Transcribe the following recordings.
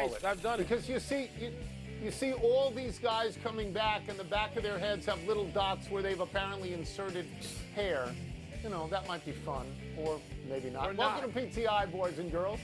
Twice. I've done it. Because you see all these guys coming back, and the back of their heads have little dots where they've apparently inserted hair. You know, that might be fun, or maybe not. Welcome to PTI, boys and girls.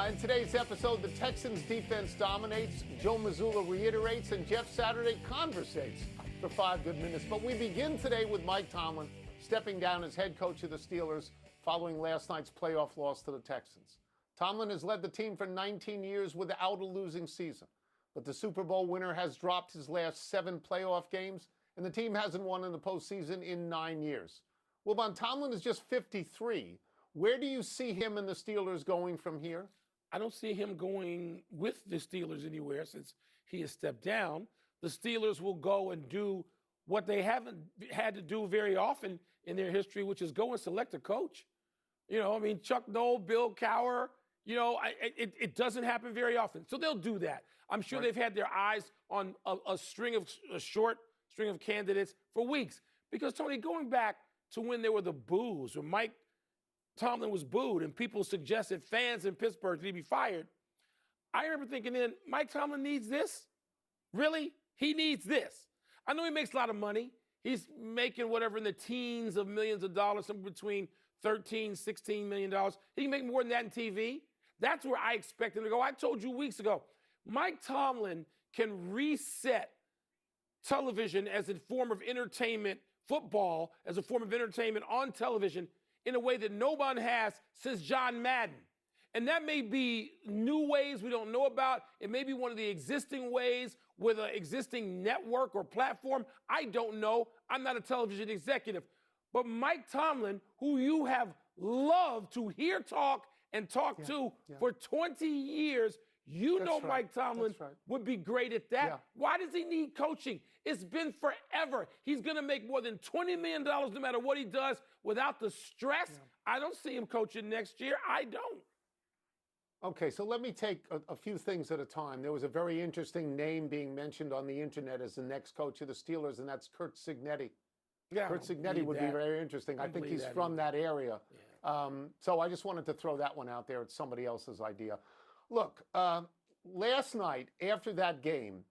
In today's episode, the Texans' defense dominates, Joe Mazzulla reiterates, and Jeff Saturday conversates for 5 good minutes. But we begin today with Mike Tomlin stepping down as head coach of the Steelers following last night's playoff loss to the Texans. Tomlin has led the team for 19 years without a losing season. But the Super Bowl winner has dropped his last 7 playoff games, and the team hasn't won in the postseason in 9 years. Wilbon, Tomlin is just 53. Where do you see him and the Steelers going from here? I don't see him going with the Steelers anywhere since he has stepped down. The Steelers will go and do what they haven't had to do very often in their history, which is go and select a coach. You know, I mean, Chuck Noll, Bill Cowher, you know, it doesn't happen very often. So they'll do that. I'm sure they've had their eyes on a short string of candidates for weeks. Because, Tony, going back to when there were the boos, when Mike Tomlin was booed and people suggested fans in Pittsburgh that he'd be fired, I remember thinking then, Mike Tomlin needs this? Really? He needs this. I know he makes a lot of money. He's making whatever in the teens of millions of dollars, somewhere between $13, $16 million. He can make more than that in TV. That's where I expect him to go. I told you weeks ago, Mike Tomlin can reset television as a form of entertainment, football as a form of entertainment on television in a way that no one has since John Madden. And that may be new ways we don't know about. It may be one of the existing ways with an existing network or platform. I don't know. I'm not a television executive. But Mike Tomlin, who you have loved to hear talk and talk to for 20 years, Mike Tomlin would be great at that. Yeah. Why does he need coaching? It's been forever. He's going to make more than $20 million no matter what he does without the stress. Yeah. I don't see him coaching next year. I don't. Okay, so let me take a few things at a time. There was a very interesting name being mentioned on the internet as the next coach of the Steelers, and that's Curt Cignetti. Yeah, Curt Cignetti would be very interesting. I think he's from that area. Yeah. So I just wanted to throw that one out there. It's somebody else's idea. Look, last night after that game,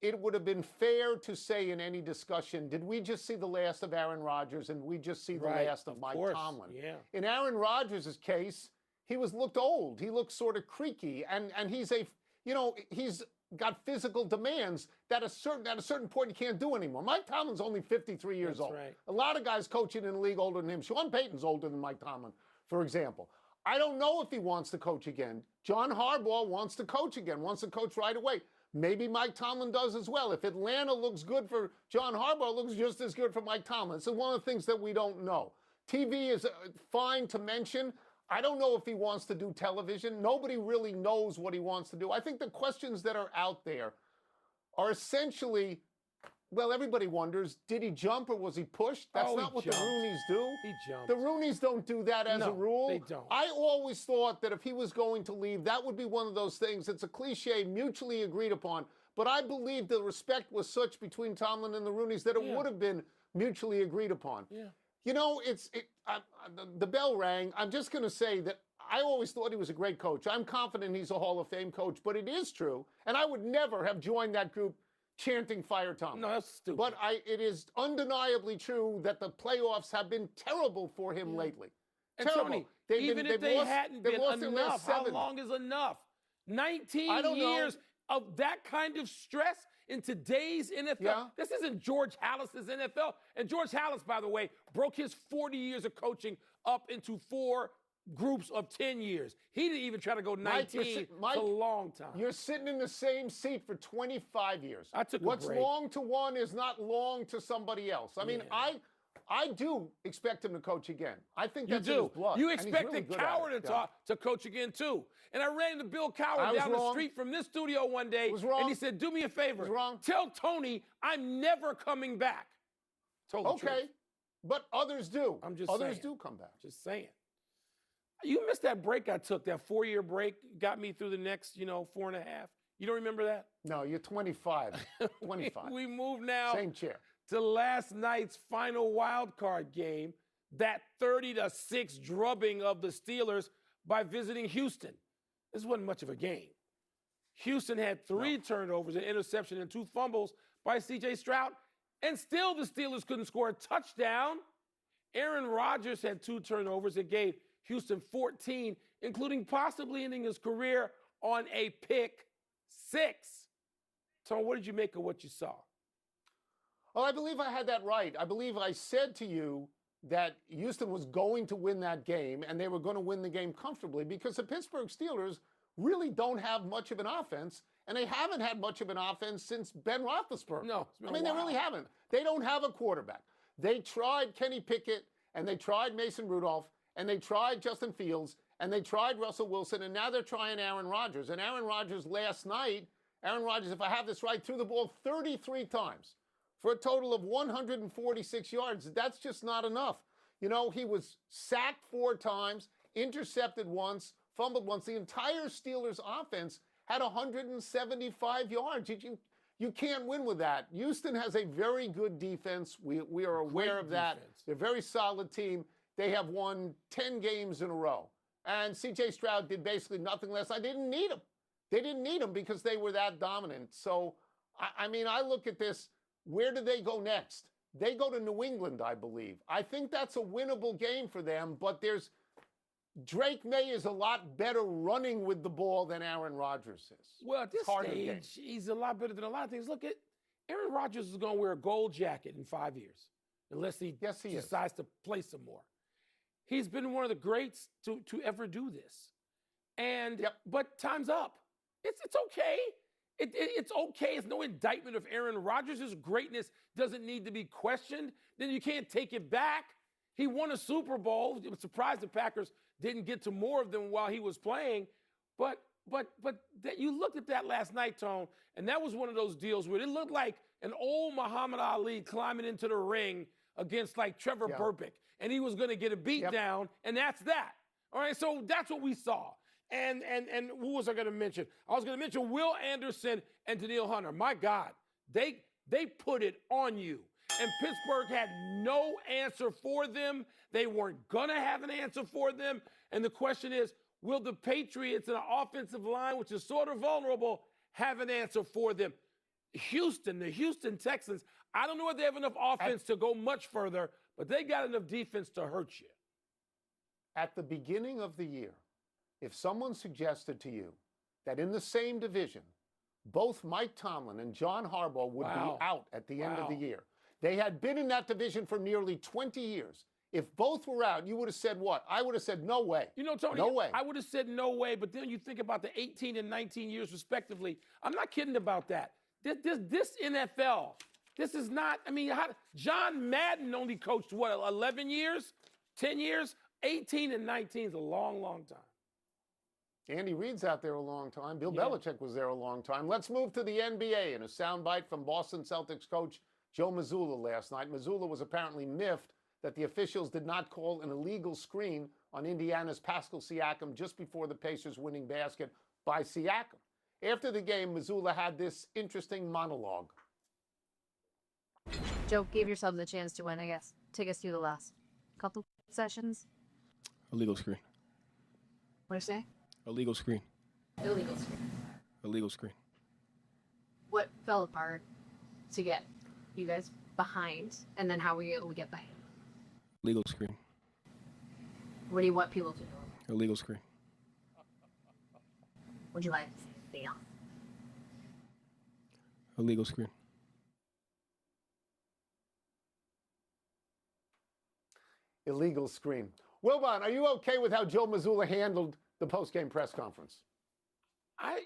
it would have been fair to say in any discussion, did we just see the last of Aaron Rodgers and we just see the last of Mike Tomlin? Yeah. In Aaron Rodgers' case, he looked old. He looked sort of creaky. And he's he's got physical demands that at a certain point he can't do anymore. Mike Tomlin's only 53 years old. Right. A lot of guys coaching in the league older than him. Sean Payton's older than Mike Tomlin, for example. I don't know if he wants to coach again. John Harbaugh wants to coach again, wants to coach right away. Maybe Mike Tomlin does as well. If Atlanta looks good for John Harbaugh, it looks just as good for Mike Tomlin. So one of the things that we don't know. TV is fine to mention. I don't know if he wants to do television. Nobody really knows what he wants to do. I think the questions that are out there are essentially, well, everybody wonders, did he jump or was he pushed? That's not what the Rooneys do. He jumped. The Rooneys don't do that as a rule. They don't. I always thought that if he was going to leave, that would be one of those things. It's a cliche, mutually agreed upon. But I believe the respect was such between Tomlin and the Rooneys that it would have been mutually agreed upon. Yeah. You know, the bell rang. I'm just going to say that I always thought he was a great coach. I'm confident he's a Hall of Fame coach, but it is true. And I would never have joined that group chanting Fire Tomlin. No, that's stupid. But it is undeniably true that the playoffs have been terrible for him lately. And terrible. Tony, even if they hadn't been enough, how long is enough? 19 years of that kind of stress in today's NFL. Yeah. This isn't George Halas's NFL. And George Halas, by the way, broke his 40 years of coaching up into 4 groups of 10 years. He didn't even try to go 19. Mike, it's a long time. You're sitting in the same seat for 25 years. I took What's long to one is not long to somebody else. I mean, I do expect him to coach again. I think that's in his blood. You expected Cowher to coach again, too. And I ran into Bill Cowher down the street from this studio one day, and he said, do me a favor. Tell Tony I'm never coming back. Okay, but others do. Others do come back. Just saying. You missed that break I took, that 4-year break, got me through the next, 4.5. You don't remember that? No, you're 25. 25. We move now. Same chair. To last night's final wild card game, that 30-6 drubbing of the Steelers by visiting Houston. This wasn't much of a game. Houston had 3 turnovers, an interception, and 2 fumbles by C.J. Stroud, and still the Steelers couldn't score a touchdown. Aaron Rodgers had 2 turnovers that gave Houston 14, including possibly ending his career on a pick 6. Tom, what did you make of what you saw? Oh, I believe I had that right. I believe I said to you that Houston was going to win that game, and they were going to win the game comfortably because the Pittsburgh Steelers really don't have much of an offense, and they haven't had much of an offense since Ben Roethlisberger. No, they really haven't. They don't have a quarterback. They tried Kenny Pickett, and they tried Mason Rudolph, and they tried Justin Fields, and they tried Russell Wilson, and now they're trying Aaron Rodgers. And Aaron Rodgers last night, if I have this right, threw the ball 33 times for a total of 146 yards. That's just not enough. You know, he was sacked 4 times, intercepted once, fumbled once. The entire Steelers offense had 175 yards. You can't win with that. Houston has a very good defense. We are aware of that. They're a very solid team. They have won 10 games in a row. And C.J. Stroud did basically nothing less. I didn't need him. They didn't need him because they were that dominant. So, I look at this. Where do they go next? They go to New England, I believe. I think that's a winnable game for them, but Drake May is a lot better running with the ball than Aaron Rodgers is. Well, at this stage, he's a lot better than a lot of things. Look at Aaron Rodgers is going to wear a gold jacket in 5 years, unless he decides to play some more. He's been one of the greats to ever do this. But time's up. It's okay. It's okay. It's no indictment of Aaron Rodgers' greatness doesn't need to be questioned. Then you can't take it back. He won a Super Bowl. I'm surprised the Packers didn't get to more of them while he was playing. But that you looked at that last night, Tone, and that was one of those deals where it looked like an old Muhammad Ali climbing into the ring against like Trevor Burbick, and he was going to get a beat down, and that's that. All right, so that's what we saw. And who was I going to mention? I was going to mention Will Anderson and Danielle Hunter. My God, they put it on you. And Pittsburgh had no answer for them. They weren't going to have an answer for them. And the question is, will the Patriots in an offensive line, which is sort of vulnerable, have an answer for them? The Houston Texans, I don't know if they have enough offense to go much further, but they got enough defense to hurt you. At the beginning of the year, if someone suggested to you that in the same division, both Mike Tomlin and John Harbaugh would be out at the end of the year, they had been in that division for nearly 20 years. If both were out, you would have said what? I would have said no way. You know, Tony, no way. I would have said no way, but then you think about the 18 and 19 years respectively. I'm not kidding about that. This NFL, this is not, John Madden only coached, 11 years? 10 years? 18 and 19 is a long, long time. Andy Reid's out there a long time. Bill Belichick was there a long time. Let's move to the NBA and a soundbite from Boston Celtics coach Joe Mazzulla last night. Mazzulla was apparently miffed that the officials did not call an illegal screen on Indiana's Pascal Siakam just before the Pacers' winning basket by Siakam. After the game, Mazzulla had this interesting monologue. Joe, give yourself the chance to win, I guess. Take us through the last couple sessions. Illegal screen. What did you say? Illegal screen. Illegal screen. Illegal screen. What fell apart to get you guys behind, and then how were you able to get behind? Illegal screen. What do you want people to do? Illegal screen. Would you like anything else? Illegal screen. Illegal screen. Wilbon, are you okay with how Joe Mazzulla handled the post-game press conference? I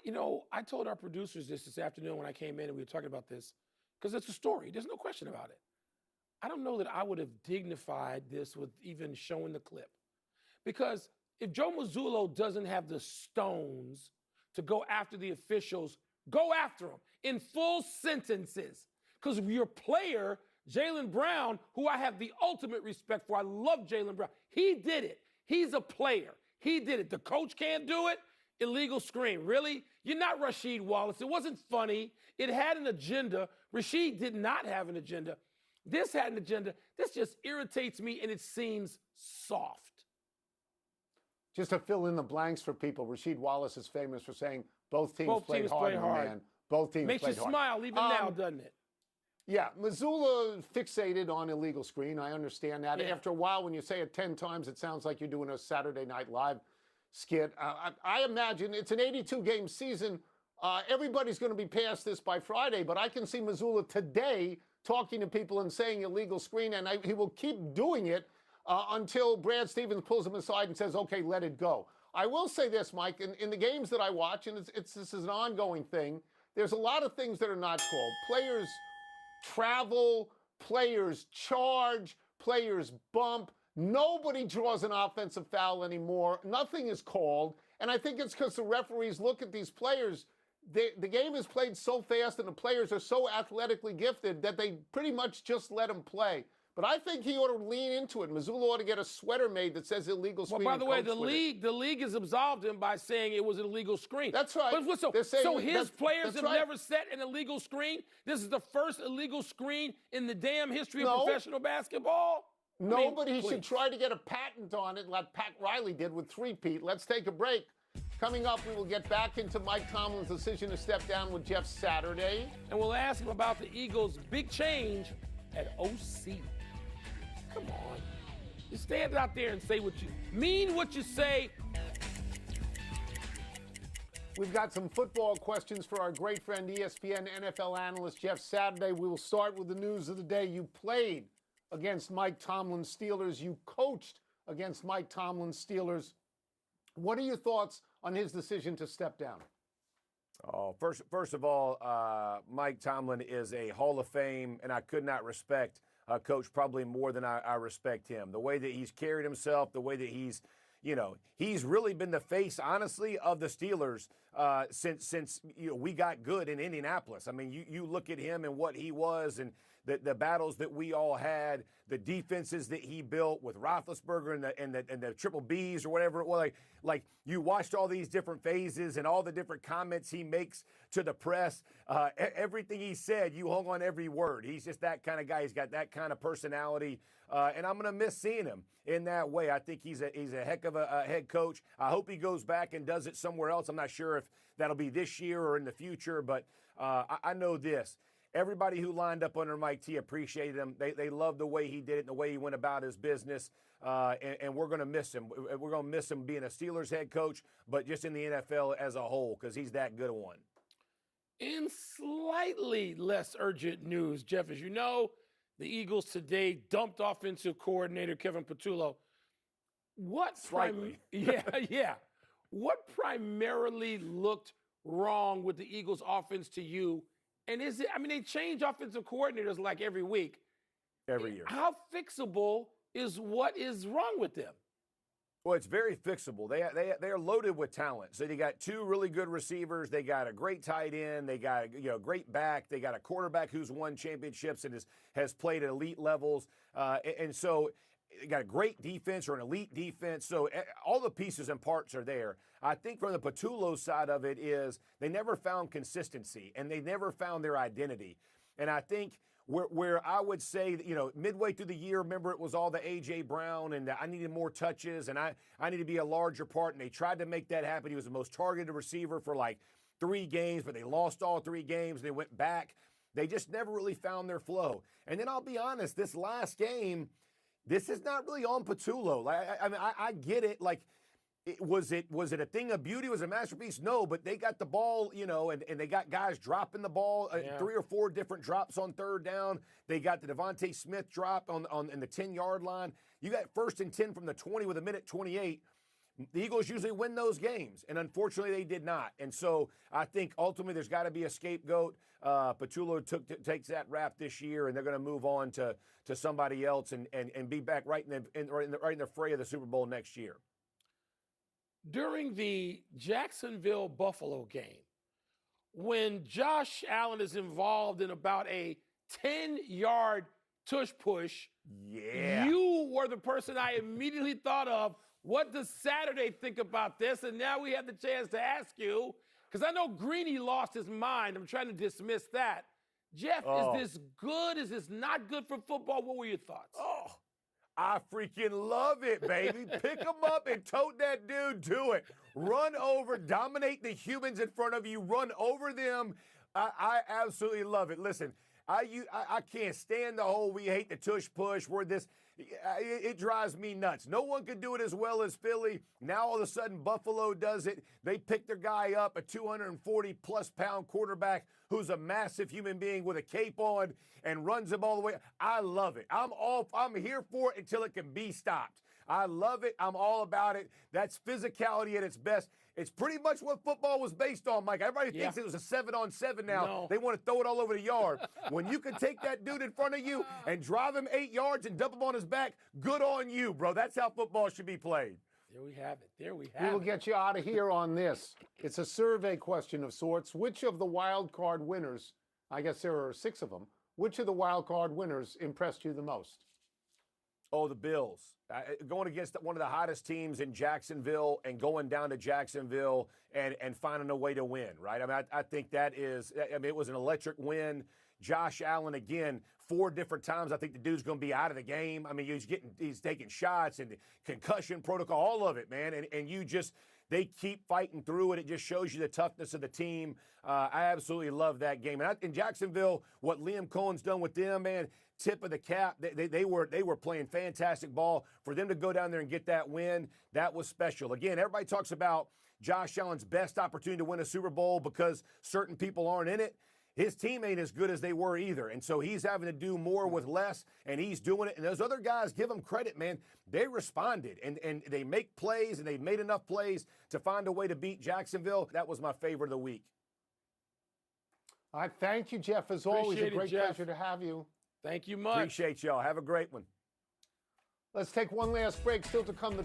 told our producers this afternoon when I came in and we were talking about this, because it's a story. There's no question about it. I don't know that I would have dignified this with even showing the clip. Because if Joe Mazzulla doesn't have the stones to go after the officials, go after them in full sentences. Because your player, Jaylen Brown, who I have the ultimate respect for, I love Jaylen Brown, he did it. He's a player. He did it. The coach can't do it. Illegal screen. Really? You're not Rasheed Wallace. It wasn't funny. It had an agenda. Rasheed did not have an agenda. This had an agenda. This just irritates me, and it seems soft. Just to fill in the blanks for people, Rasheed Wallace is famous for saying, Both teams played hard, man. Both teams Makes played you hard. smile even now, doesn't it? Both teams Makes you played hard. smile even now, doesn't it? Yeah, Missoula fixated on illegal screen. I understand that. Yeah. After a while, when you say it 10 times, it sounds like you're doing a Saturday Night Live skit. I imagine it's an 82-game season. Everybody's going to be past this by Friday, but I can see Missoula today talking to people and saying illegal screen, and he will keep doing it until Brad Stevens pulls him aside and says, okay, let it go. I will say this, Mike, in the games that I watch, and this is an ongoing thing, there's a lot of things that are not called. Players travel, players charge, players bump. Nobody draws an offensive foul anymore. Nothing is called. And I think it's because the referees look at these players. The game is played so fast and the players are so athletically gifted that they pretty much just let them play. But I think he ought to lean into it. Missoula ought to get a sweater made that says illegal screen. Well, by the way, the league has absolved him by saying it was an illegal screen. That's right. But so his players have never set an illegal screen? This is the first illegal screen in the damn history of professional basketball? Nobody should try to get a patent on it like Pat Riley did with three-peat. Let's take a break. Coming up, we will get back into Mike Tomlin's decision to step down with Jeff Saturday. And we'll ask him about the Eagles' big change at OC. Come on. You stand out there and say what you mean, what you say. We've got some football questions for our great friend, ESPN NFL analyst Jeff Saturday. We will start with the news of the day. You played against Mike Tomlin's Steelers. You coached against Mike Tomlin's Steelers. What are your thoughts on his decision to step down? Oh, first of all, Mike Tomlin is a Hall of Fame, and I could not respect a coach probably more than I respect him. The way that he's carried himself, the way that he's really been the face, honestly, of the Steelers since we got good in Indianapolis. I mean, you look at him and what he was and the battles that we all had, the defenses that he built with Roethlisberger and the triple Bs or whatever it was. Like you watched all these different phases and all the different comments he makes to the press. Everything he said, you hung on every word. He's just that kind of guy. He's got that kind of personality. And I'm going to miss seeing him in that way. I think he's a heck of a head coach. I hope he goes back and does it somewhere else. I'm not sure if that'll be this year or in the future, but I know this. Everybody who lined up under Mike T appreciated him. They loved the way he did it and the way he went about his business. And we're going to miss him. We're going to miss him being a Steelers head coach, but just in the NFL as a whole, because he's that good a one. In slightly less urgent news, Jeff, as you know, the Eagles today dumped offensive coordinator Kevin Patullo. What primarily looked wrong with the Eagles offense to you? And they change offensive coordinators like every week. Every year. How fixable is what is wrong with them? Well, it's very fixable. They are loaded with talent. So they got two really good receivers. They got a great tight end. They got a great back. They got a quarterback who's won championships and has played at elite levels. And so they got a great defense or an elite defense. So all the pieces and parts are there. I think from the Patullo side of it is they never found consistency and they never found their identity. And I think where I would say that, midway through the year, remember it was all the A.J. Brown and I needed more touches and I need to be a larger part. And they tried to make that happen. He was the most targeted receiver for like 3 games, but they lost all 3 games. They went back. They just never really found their flow. And then I'll be honest, this last game, this is not really on Patullo. I get it. Was it a thing of beauty? Was it a masterpiece? No, but they got the ball, and they got guys dropping the ball, 3 or 4 different drops on 3rd down. They got the Devontae Smith drop in the 10-yard line. You got 1st and 10 from the 20 with 1:28. The Eagles usually win those games, and unfortunately they did not. And so I think ultimately there's got to be a scapegoat. Patullo takes that rap this year, and they're going to move on to somebody else and be back right in the fray of the Super Bowl next year. During the Jacksonville-Buffalo game, when Josh Allen is involved in about a 10-yard tush-push, you were the person I immediately thought of. What does Saturday think about this? And now we have the chance to ask you, because I know Greeny lost his mind. I'm trying to dismiss that. Jeff, is this good? Is this not good for football? What were your thoughts? I freaking love it, baby. Pick him up and tote that dude to it. Run over, dominate the humans in front of you, run over them. I absolutely love it. Listen, I can't stand the whole we hate the tush push. We're this. It drives me nuts. No one could do it as well as Philly. Now all of a sudden Buffalo does it. They pick their guy up, a 240-plus pound quarterback who's a massive human being with a cape on and runs him all the way. I love it. I'm here for it until it can be stopped. I love it. I'm all about it. That's physicality at its best. It's pretty much what football was based on, Mike. Everybody thinks it was a 7-on-7 now. No. They want to throw it all over the yard. When you can take that dude in front of you and drive him 8 yards and dump him on his back, good on you, bro. That's how football should be played. There we have it. There we We have will it. get you out of here on this. It's a survey question of sorts. Which of the wild card winners, I guess there are 6 of them, which of the wild card winners impressed you the most? Oh, the Bills. Going against one of the hottest teams in Jacksonville and going down to Jacksonville and finding a way to win, right? I mean, I think that is, it was an electric win. Josh Allen, again, 4 different times. I think the dude's going to be out of the game. I mean, he's taking shots and concussion protocol, all of it, man. And they keep fighting through it. It just shows you the toughness of the team. I absolutely love that game. And in Jacksonville, what Liam Cohen's done with them, man, tip of the cap. They were playing fantastic ball. For them to go down there and get that win, that was special. Again, everybody talks about Josh Allen's best opportunity to win a Super Bowl because certain people aren't in it. His team ain't as good as they were either. And so he's having to do more with less, and he's doing it. And those other guys, give them credit, man. They responded, and they make plays, and they've made enough plays to find a way to beat Jacksonville. That was my favorite of the week. All right, thank you, Jeff. As always, a Appreciate it, great Jeff. pleasure to have you. Thank you much. Appreciate y'all. Have a great one. Let's take one last break. Still to come, the